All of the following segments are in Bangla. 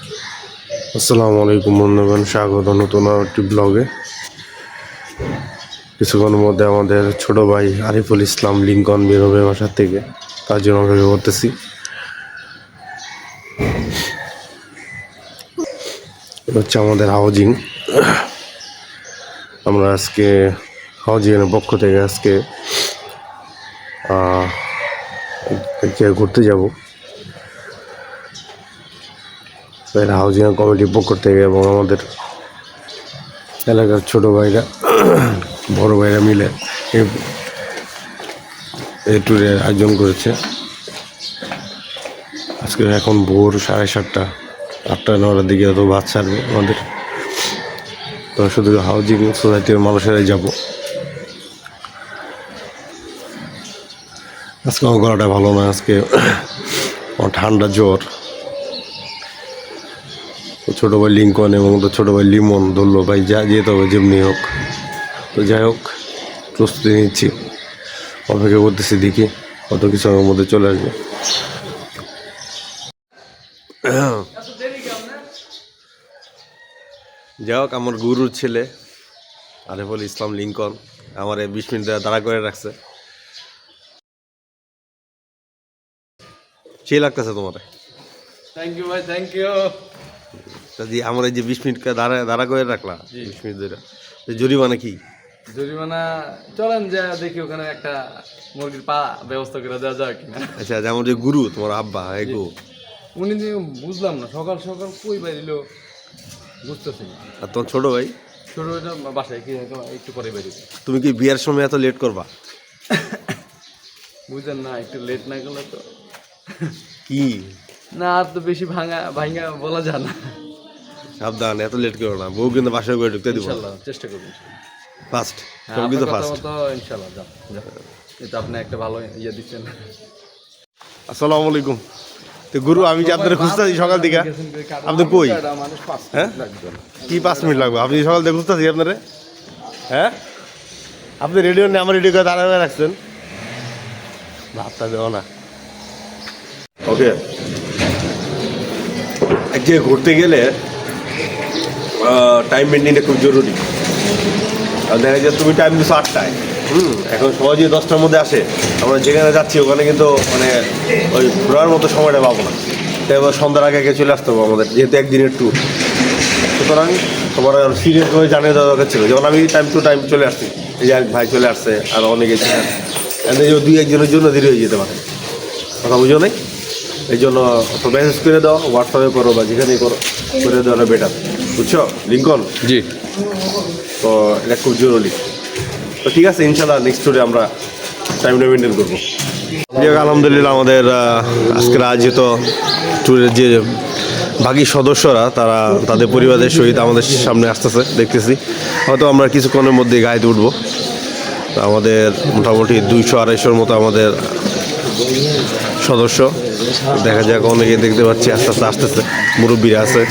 আসসালামু আলাইকুম বন্ধুগণ, স্বাগত নতুন একটি ব্লগে। কিছুক্ষণের মধ্যে আমাদের ছোট ভাই আরিফুল ইসলাম লিঙ্কন বেরোবে বাসার থেকে, তার জন্য অপেক্ষা করতেছি। হচ্ছে আমাদের হাউজিং। আমরা আজকে হাউজিংয়ের পক্ষ থেকে আজকে ঘুরতে যাব হাউজিং কমিটির পক্ষ থেকে, এবং আমাদের এলাকার ছোট ভাইরা বড় ভাইরা মিলে এই ট্যুরের আয়োজন করেছে। আজকে এখন ভোর 7:30, 8-9টার দিকে তো বাস ছাড়বে আমাদের। তো শুধু হাউজিং সোসাইটির মানুষেরাই যাব। আজকে আমার গলাটা ভালো না, আজকে ঠান্ডা জ্বর। ছোটো ভাই লিঙ্কন এবং তো ছোটো ভাই লিমন ধরলো ভাই যেতে হবে যেমনি হোক। তো যাই হোক, প্রস্তুতি নিচ্ছি, অপেক্ষা করতেছি, দেখি কত কিছু আমার মধ্যে চলে আসবে। যাই হোক, আমার গুরুর ছেলে আরিফুল ইসলাম লিঙ্কন আমার 20 মিনিট দাঁড়া করে রাখছে। সে লাগতেছে তোমার? থ্যাংক ইউ ভাই, থ্যাংক ইউ। আমার এই যে 20 মিনিট দাঁড়া করে রাখলা, 20 মিনিট ধরে, জরিমানা কি? জরিমানা চলেন যা দেখি, ওখানে একটা মুরগির পা ব্যবস্থা করে দেওয়া যায় কিনা। আচ্ছা, যেমন যে গুরু তোমার আব্বা এগো, উনি বুঝলাম না, সকাল সকাল কই বাইরিল বুঝতেছি না। আর তোমার ছোট ভাই? ছোট ভাইটা বাসায় কি একটু পরে বেরিয়ে। তুমি কি বিয়ার সময় এত লেট করবা? বুঝলেন না, একটু লেট না করলে তো কি না, আর তো বেশি ভাঙা বলা যায় না। সাবধান, এত লেট করো না, বউ কিন্তু বাসায় করে ঢুকতে দিব। ইনশাআল্লাহ চেষ্টা করব। ফার্স্ট হ্যাঁ, কিন্তু কথা ফার্স্ট। মতো ইনশাআল্লাহ যাও। এটা আপনি একটা ভালো ইয়ে দিচ্ছেন। আসসালামু আলাইকুম। তো গুরু, আমি যে আপনার খুঁজতেছি সকাল থেকে, আপনি কই? হ্যাঁ, কি 5 মিনিট লাগবে? আপনি সকাল থেকে খুঁজতেছি আপনারে। হ্যাঁ, আপনি রেডিও নেই, আমার রেডিও করে দাঁড়াবে রাখছেন, ভাবটা দেওয়া না। ওকে, এক জায়গায় ঘুরতে গেলে টাইম মেনটেনটা খুব জরুরি। আর দেখা যায় তুমি টাইম দিচ্ছ 8টায়, এখন সহজে 10টার মধ্যে আসে, আমরা যেখানে যাচ্ছি ওখানে কিন্তু মানে ওই ঘোরার মতো সময়টা পাবো না। তাই এবার সন্ধ্যার আগে আগে চলে আসতে হবে আমাদের, যেহেতু একদিনের ট্যুর। সুতরাং তোমার সিরিয়াসভাবে জানিয়ে দেওয়া দরকার ছিল। যেমন আমি টাইম টু টাইম চলে আসছি, এই যে এক ভাই চলে আসছে, আর অনেকে 2-1 জনের জন্য দেরি হয়ে যেতে পারে, কথা বুঝো নাই? এই জন্য মেসেজ করে দাও, হোয়াটসঅ্যাপে করো বা যেখানেই করো, করে দেওয়াটা বেটার, বুঝছো লিঙ্কন? জি। তো এটা খুব জরুরি। তো ঠিক আছে, ইনশাল্লাহ নেক্সট ট্যুরে আমরা টাইমটা মেনটেন করবো। আলহামদুলিল্লাহ, আমাদের আজকের আয়োজিত ট্যুরের যে বাকি সদস্যরা তারা তাদের পরিবারের সহিত আমাদের সামনে আসতেছে, দেখতেছি। হয়তো আমরা কিছুক্ষণের মধ্যে গাড়িতে উঠবো। আমাদের মোটামুটি 200-250 মতো আমাদের সদস্য, দেখা যাক। অনেকে দেখতে পাচ্ছি আস্তে আস্তে আসতেছে, মুরব্বীরা আছে,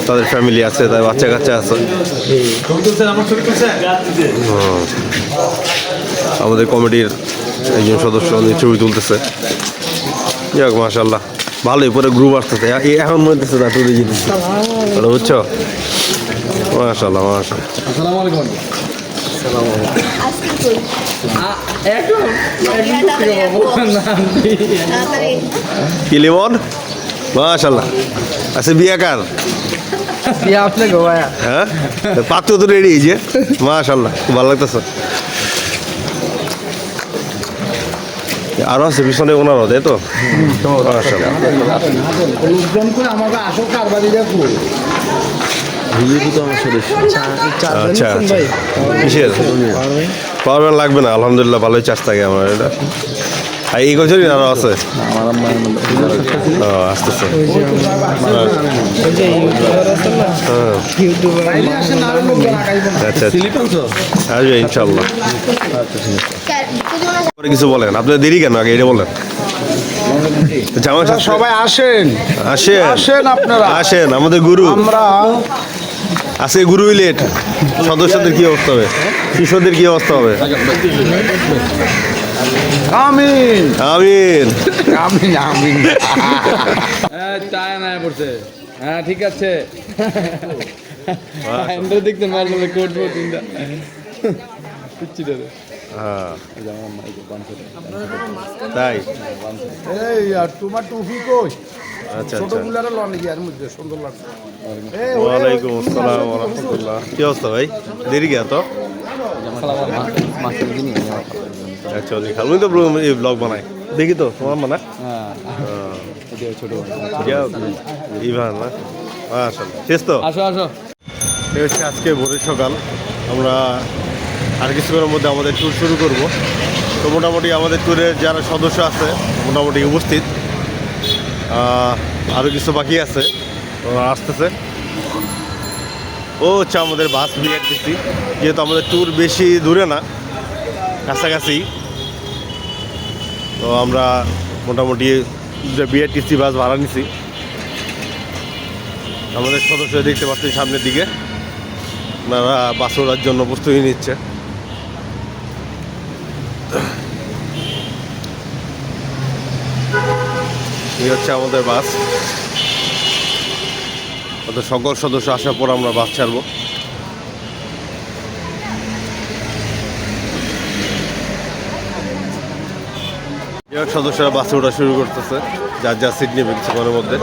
তাদের ফ্যামিলি আছে, তাদের বাচ্চা কাচ্চা আছে। আমাদের কমিটির একজন সদস্য ছবি তুলতেছে। যাক, মাশাআল্লাহ, ভালোই পরে গ্রুপ আসতেছে। এখন মনে হচ্ছে না তুলে যেতেছে, বুঝছো? মাশাআল্লাহ, মাশাআল্লাহ। আসসালামু আলাইকুম। কি লিমন, মাশাআল্লাহ। আচ্ছা, বিয়া কার? হ্যাঁ, পাত্র তো রেডি, এই যে মাশাআল্লাহ, খুব ভালো লাগতেছে। আরো আছে পিছনে ওনারও, তাই তো? আচ্ছা, কিসের পাওয়ার লাগবে না? আলহামদুলিল্লাহ, ভালোই চার্জ থাকে আমার এটা। আর এই বছরই আরো আছে, আসতেছে। আচ্ছা, আসবে ইনশাল্লাহ। কিছু বলেন, আপনার দেরি কেন? আগে এটা বলেন। সবাই আসেন, আসেন, আসেন, আপনারা আসেন। আমাদের গুরু আমরা আজকে গুরু ইলেট, সদস্যদের কি অবস্থা হবে, শিষ্যদের কি অবস্থা হবে? আমিন আমিন আমিন আমিন। টায়া নাই পড়ছে। হ্যাঁ ঠিক আছে এন্ডা দেখতে মারলে কোট কোট ইন্দা পিচ্ছি দে হ্যাঁ তাই এই আর তোমার টুপি কই আচ্ছা ছোট আচ্ছা গুলার লন ইয়ার মধ্যে সুন্দর লাগছে ওয়ালাইকুম আসসালাম ওয়া রাহমাতুল্লাহ কি অবস্থা ভাই দেরি গিয়া তো আচ্ছা ওই খালুই তো ব্লগ বানাই দেখি তো তোমার মানা ছোট ইভান না মাশাআল্লাহ শেষ তো আসো আসো এই হচ্ছে আজকে ভোরের সকাল আমরা আর কিছুক্ষণের মধ্যে আমাদের ট্যুর শুরু করব তো মোটামুটি আমাদের ট্যুরের যারা সদস্য আছে মোটামুটি উপস্থিত আরও কিছু বাকি আছে ওরা আসতেছে ও হচ্ছে আমাদের বাস বিআরটিসি যেহেতু আমাদের ট্যুর বেশি দূরে না কাছাকাছি তো আমরা মোটামুটি বিআরটিসি বাস ভাড়া নিছি আমাদের সদস্য দেখতে পাচ্ছি সামনের দিকে ওনারা বাস ওড়ার জন্য প্রস্তুতি নিচ্ছে এই হচ্ছে আমাদের বাস ওদের সকল সদস্য আসার পর আমরা বাস ছাড়বো সদস্যরা বাসে ওঠা শুরু করতেছে যার যার সিট নেবে কিছুক্ষণের মধ্যে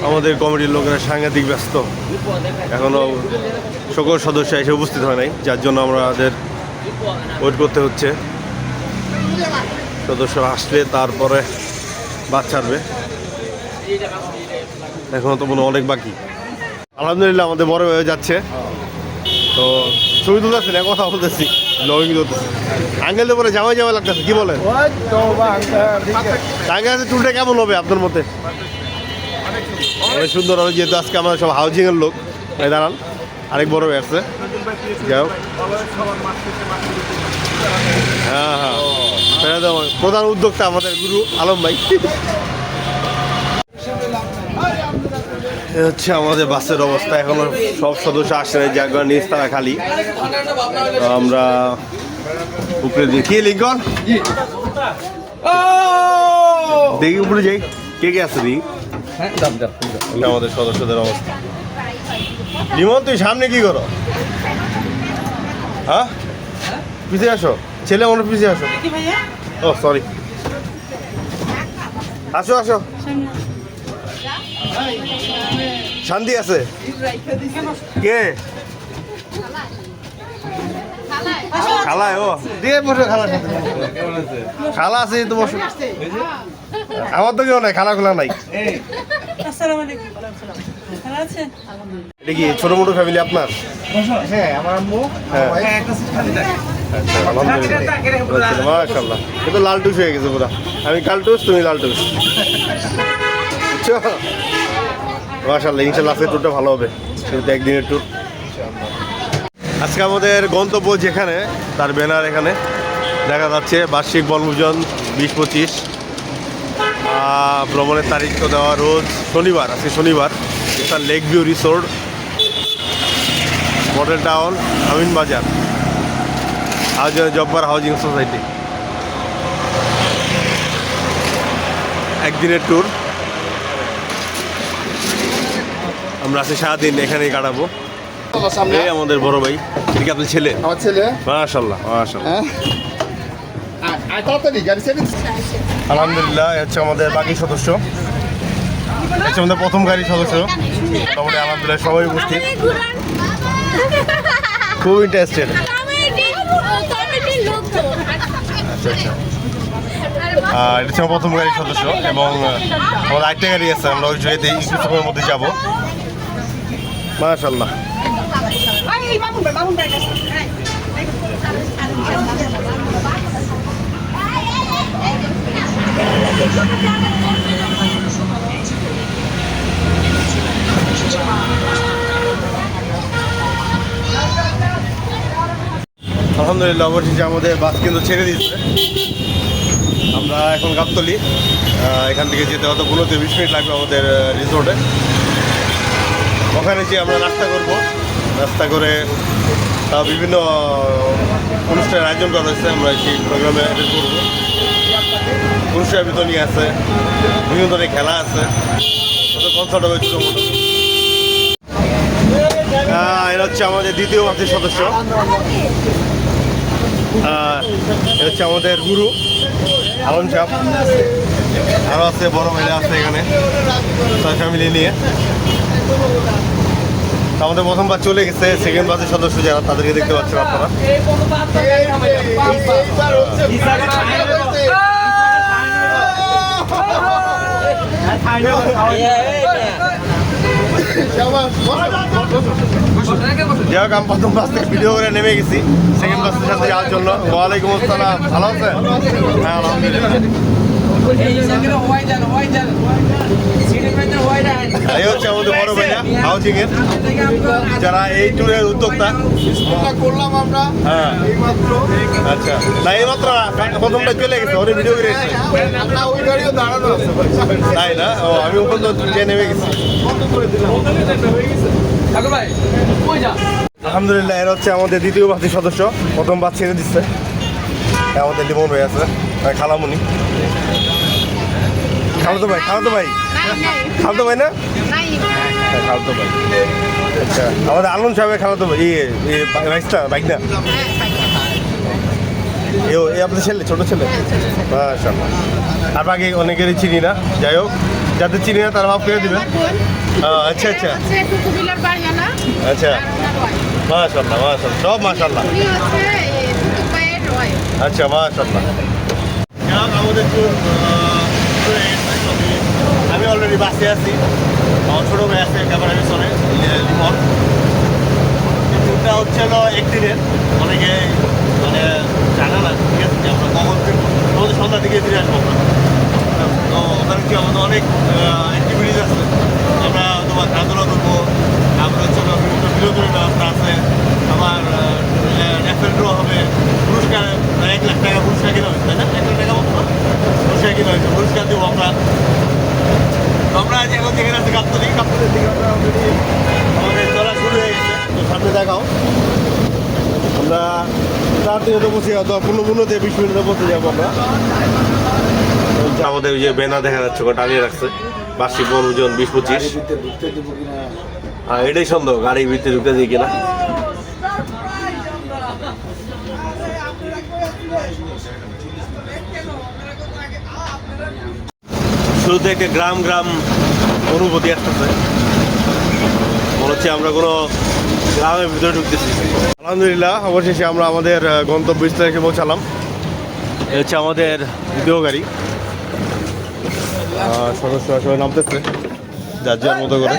আমাদের কমিটির লোকেরা সাংঘাতিক ব্যস্ত এখনো সকল সদস্য এসে উপস্থিত হয় নাই যার জন্য আমাদের ওয়েট করতে হচ্ছে সদস্য আসলে তারপরে বাস ছাড়বে এখনো তো মনে অনেক বাকি আলহামদুলিল্লাহ আমাদের বড় হয়ে যাচ্ছে তো ছবি তুলতেছি না কথা বলতেছি ব্লগিং করতেছি আঙ্কেল পরে জামাই জামাই লাগতেছে কি বলেন আঙ্কেল টুরটা কেমন হবে আপনার মতে অনেক সুন্দর হবে যেহেতু আজকে আমরা সব হাউজিংয়ের লোক তাই দাঁড়ান আরেক বড় হয়ে আসছে যাই হোক হ্যাঁ হ্যাঁ প্রধান উদ্যোক্তা আমাদের গুরু আলম ভাই হচ্ছে আমাদের বাসের অবস্থা এখনো সব সদস্য আসে না জায়গা নিজ তারা খালি তো আমরা উপরে দেখি লিঙ্কন দেখি উপরে যাই কে কে আছে দেখি এটা আমাদের সদস্যদের অবস্থা লিমন তুই সামনে কি করো হ্যাঁ পিছিয়ে আসো ছেলে মনে পিছিয়ে আসো ও সরি আসো আসো শান্তি আছে কে খালায় ও দিয়ে বসে খালা খালা আছে তো বসে আমার তো কেউ নাই খালা খোলা নাই এটা কি ছোট মোটো ফ্যামিলি আপনার হ্যাঁ আমার আম্মু মাশাআল্লাহ কিন্তু লাল টুস হয়ে গেছে পুরা আমি কাল টুস তুমি লাল টুস মাশাআল্লাহ ইনশাআল্লাহ আজকে ট্যুরটা ভালো হবে কিন্তু একদিনের ট্যুর আজকে আমাদের গন্তব্য যেখানে তার ব্যানার এখানে দেখা যাচ্ছে বার্ষিক বনভোজন 20-25 ভ্রমণের তারিখ তো দেওয়া রোজ শনিবার আজকে শনিবার এটা lake view resort model town Amin Bazar Jabbar housing society একদিনের ট্যুর আমরা আজকে সারাদিন এখানেই কাটাবো এই আমাদের বড় ভাই এটা কি আপনার ছেলে আমার ছেলে মাশাআল্লাহ মাশাআল্লাহ তাড়াতাড়ি গাড়ি ছেড়ে আলহামদুলিল্লাহ হচ্ছে আমাদের বাকি সদস্য হচ্ছে আমাদের প্রথম গাড়ির সদস্য মোটামুটি আলহামদুলিল্লাহ সবাই উপস্থিত খুব ইন্টারেস্টেড আচ্ছা আচ্ছা এটা হচ্ছে আমার প্রথম গাড়ির সদস্য এবং আমাদের আরেকটা গাড়ি আছে আমরা ওই জয়েতে একটু সময়ের মধ্যে যাবো মাশাআল্লাহ আলহামদুলিল্লাহ অবশেষে আমাদের বাস কিন্তু ছেড়ে দিচ্ছে আমরা এখন গাবতলী এখান থেকে যেতে হয়তো 15-20 মিনিট লাগবে আমাদের রিসোর্টে ওখানে যে আমরা নাস্তা করব, নাস্তা করে বিভিন্ন অনুষ্ঠানের আয়োজন করা হয়েছে, আমরা সেই প্রোগ্রামে অ্যাটেন্ড করবো। পুরস্কার বিতরণী আছে, বিভিন্ন ধরনের খেলা আছে, কনসার্ট হবে ছোটো মোটো। এটা হচ্ছে আমাদের দ্বিতীয় বাসের সদস্য, এটা হচ্ছে আমাদের গুরু আলম সাহেব, আরও আছে বড় ভাইরা আছে এখানে তার ফ্যামিলি নিয়ে। তো আমাদের প্রথমবার চলে গেছে, সেকেন্ড বাসের সদস্য যারা তাদেরকে দেখতে পাচ্ছেন আপনারা। যাই হোক, আমি প্রথম বাস থেকে ভিডিও করে নেমে গেছি সেকেন্ড বাসের সাথে যাওয়ার জন্য। ওয়ালাইকুম আসসালাম, ভালো আছেন? হ্যাঁ আলহামদুলিল্লাহ। এই হচ্ছে আমাদের বড় ভাইয়া হাউজিং এর, যারা এই ট্যুরের উদ্যোক্তা। করলাম আমরা হ্যাঁ এইমাত্র। আচ্ছা, না এইমাত্র প্রথমটা চলে গেছে, ওরে ভিডিও করে এসেছে। আমরা ওই গাড়িও দাঁড়ানো আছে ভাই। তাই না? ও আমি ওখান থেকে নেমে গেছি। আলহামদুলিল্লাহ, এর হচ্ছে আমাদের দ্বিতীয় বাসের সদস্য, প্রথম বাস ছেড়ে দিচ্ছে। আমাদের লিমন ভাই আছে, খালামুনি, খালতো ভাই, খালতো ভাই, খালতো ভাই না? হ্যাঁ খালতো ভাই। আচ্ছা, আমাদের আলম সাহেবের খালতো ভাই, বাইকটা বাইক না, এ আপনার ছেলে, ছোট ছেলে? মাশাআল্লাহ। আর বাকি অনেকেরই চিনি না, যাই হোক যাদের চিনি না তারা মাফ করে দিবেন। আচ্ছা আচ্ছা আচ্ছা, মাশাআল্লাহ মাশাআল্লাহ, সব মাশাআল্লাহ। আচ্ছা মাশাআল্লাহ। আমাদের আমি অলরেডি বাসে আছি, আমার ছোটো ভাই আছে ক্যামেরা পিছনে লিমন। ট্যুরটা হচ্ছে একদিনের, অনেকে মানে জানা না, ঠিক আছে, যে আমরা কখন ফিরবো, আমাদের সন্ধ্যার দিকে ফিরে আসবো আমরা। তো ওখানে কি আমাদের অনেক অ্যাক্টিভিটিস আছে, আমরা তোমার খেলাধুলা করবো, তারপরে হচ্ছে বিভিন্ন বিনোদনের ব্যবস্থা আছে, আমার র্যাফেল ড্র হবে, পুরস্কার 1 লাখ টাকা পুরস্কার কিনা হয়েছে, তাই না? 1 লাখ টাকা মতো পুরস্কার কিনা হয়েছে, পুরস্কার দেবো আমরা। আমরা আজ এখন যেখানে আছি কাপ্তালি, কাপ্তালির দিকে আমরা অলরেডি আমাদের চলা শুরু হয়ে গেছে। তো সামনে দেখাও, আমরা 4 দিনে তো বসে যাবো, 15-15 20 মিনিটে বসে যাবো আমরা। আমাদের ওই যে ব্যানার দেখা যাচ্ছে, ওটা টানিয়ে রাখছে, বার্ষিক বনভোজন 20-25। এটাই সন্দেহ, গাড়ির ভিতরে ঢুকতে দিই কিনা। শুরুতে একটা গ্রাম গ্রাম অনুভূতি আসতেছে, মনে হচ্ছে আমরা কোনো গ্রামের ভিতরে ঢুকতেছি। আলহামদুলিল্লাহ, অবশেষে আমরা আমাদের গন্তব্যস্থলে এসে পৌঁছালাম। এ হচ্ছে আমাদের দ্বিতীয় গাড়ি, সদস্য সবাই নামতেছে যার যার মতো করে।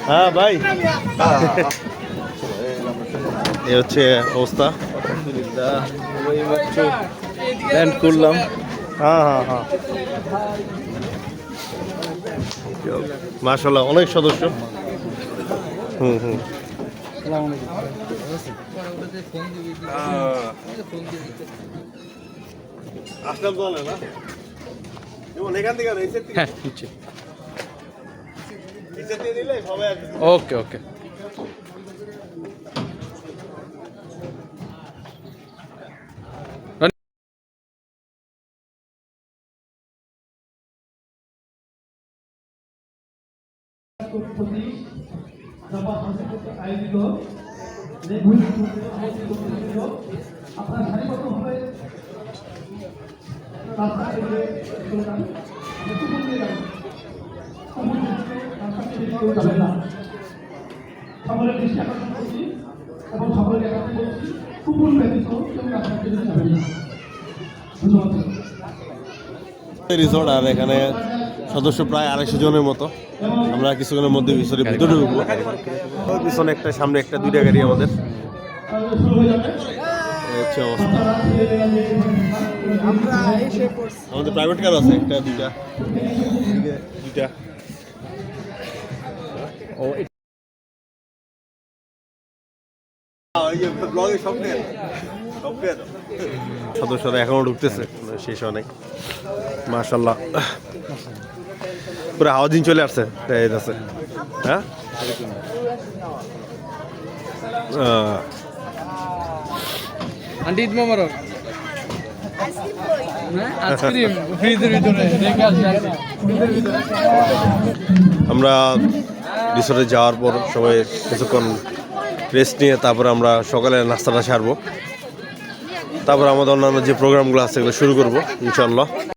হ্যাঁ ভাই, এ হচ্ছে অবস্থা। ল্যান্ড করলাম। হ্যাঁ হ্যাঁ হ্যাঁ, মাশাআল্লাহ, অনেক সদস্য। আসলাম তো না, এখান থেকে হ্যাঁ, ওকে ওকে। রিসোর্ট, আর এখানে সদস্য প্রায় 250 জনের মতো। আমরা কিছুক্ষণের মধ্যে ভিতরে ঢুকবো। পিছনে একটা, সামনে একটা, 2টা গাড়ি আমাদের। হচ্ছে অবস্থা, আমাদের প্রাইভেট কার আছে, একটা 2টা 2টা। সদস্যরা এখনো ঢুকতেছে, শেষ অনেক। মাশাআল্লাহ, পুরো হাউজিং চলে আসছে। হ্যাঁ আন্টি ঈদ মোবারক। আইসক্রিম ফ্রিজের ভিতরে রেখে আসছি ফ্রিজের ভিতরে। আমরা রিসোর্টে যাওয়ার পর সবাই কিছুক্ষণ রেস্ট নিয়ে তারপরে আমরা সকালে নাস্তাটা সারবো, তারপর আমাদের অন্যান্য যে প্রোগ্রামগুলো আছে এগুলো শুরু করবো ইনশাল্লাহ।